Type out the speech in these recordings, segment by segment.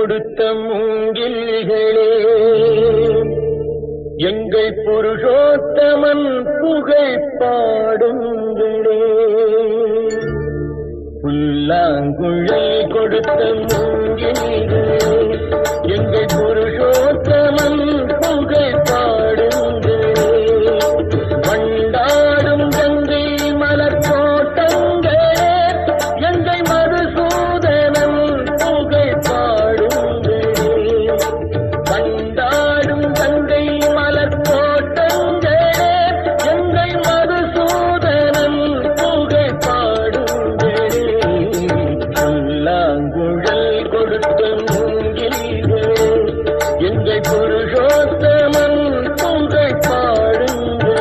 கொடுத்த மூங்கில்களே, எங்கள் புருஷோத்தமன் புகழ் பாடுங்களே. புல்லாங்குழல் கொடுத்த மூங்கில்களே, எங்கள் புருஷோத்தமன் புகழ் பாடுங்களே. வண்டாடும் கங்கை மலர் தோட்டங்களே, எங்கள் மதுசூதனன் புகழ் பாடுங்களே. வண்டாடும் கங்கை மலர் தோட்டங்களே, எங்கள் மதுசூதனன் புகழ் பாடுங்களே. புல்லாங்குழல் கொடுத்த மூங்கில்களே, எங்கள் புருஷோத்தமன் புகழ் பாடுங்களே.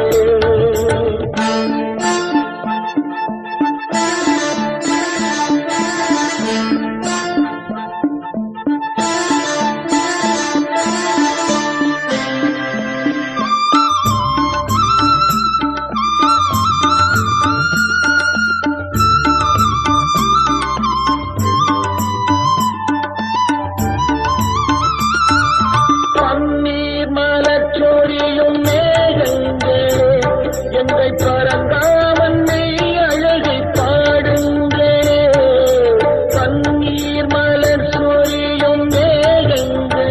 பன்னீர் மலர் சொரியும் மேகங்களே, எங்கள் பரந்தாமன் மெய் அழகை பாடுங்களே. பன்னீர் மலர் சொரியும் மேகங்களே,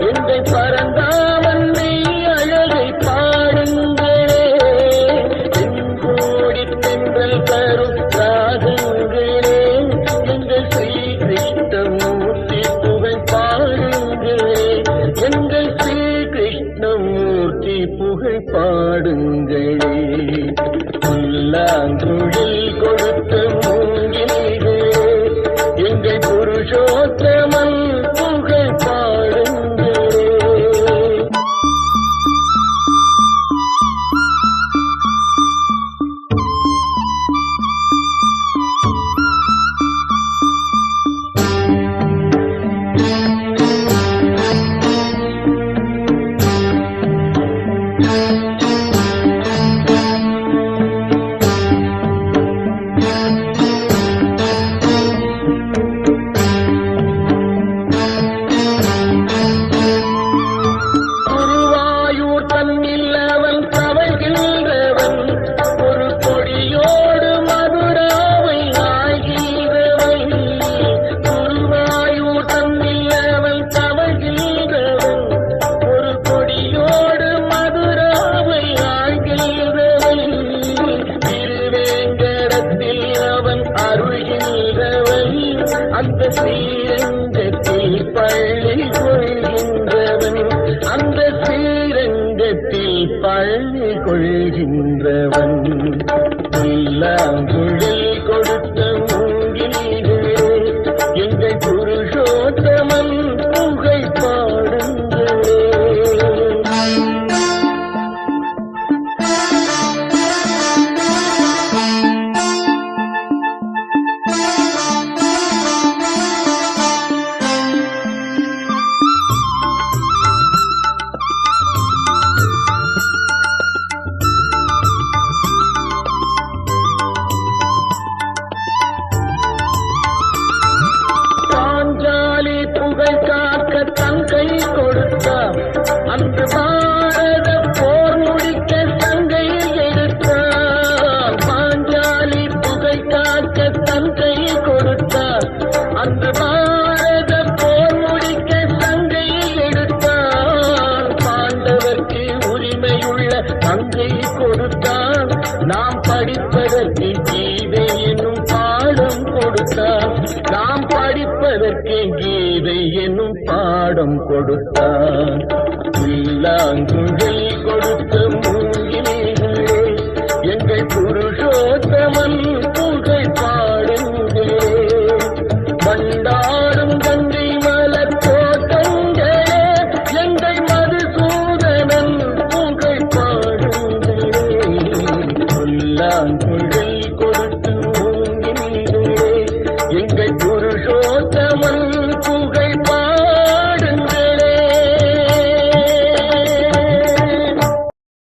எங்கள் பரந்தாமன் மெய் அழகை பாடுங்களே. தென்கோடி தென்றல் தரும் ராகங்களே, எங்கள் ஸ்ரீ கிருஷ்ணமூர்த்தி புகழ் பாடுங்களே. எங்கள் ஸ்ரீ கிருஷ்ணமூர்த்தி புகழ் பாடுங்களே. புல்லாங்குழல் கொடுத்த மூங்கில்களே, எங்கள் புருஷோத்தமன் புகழ் பாடுங்களே. குருவாயூர் தன்னில் அவன் தவழ்கின்றவன், ஒரு கொடியோடு மதுராவை ஆகிறவன். குருவாயூர் தன்னில் அவன் தவழ்கின்றவன், ஒரு கொடியோடு மதுராவை ஆகிறவன். திருவேங்கடத்தில் அவன் அருள்கின்றவன், அந்த ஸ்ரீரங்கத்தில் பள்ளி கொள்கின்றவன். அந்த ஸ்ரீரங்கத்தில் பள்ளி கொள்கின்றவன். புல்லாங்குழல் கொடுத்த மூங்கில்களே, எங்கள் புருஷோத்தமன் புகழ் பாடுங்களே. பாஞ்சாலி புகழ் காக்க தன் கை கொடுத்தார், அன்று பாரத போர் முடிக்க சங்கையில் எடுத்தார். பாஞ்சாலி புகழ் காக்க தன் கை கொடுத்தார், அன்று பாரத போர் முடிக்க சங்கையில் எடுத்தார். பாண்டவர்க்கு உரிமையுள்ள தங்கை கொடுத்தார், நாம் படிப்பதற்கு கீதை என்னும் பாடம் கொடுத்தார். நாம் படிப்பதற்கு கீதை என்னும் பாடம் கொடுத்தார். புல்லாங்குழல் கொடுத்த மூங்கில்களே, எங்கள் புருஷோத்தமன்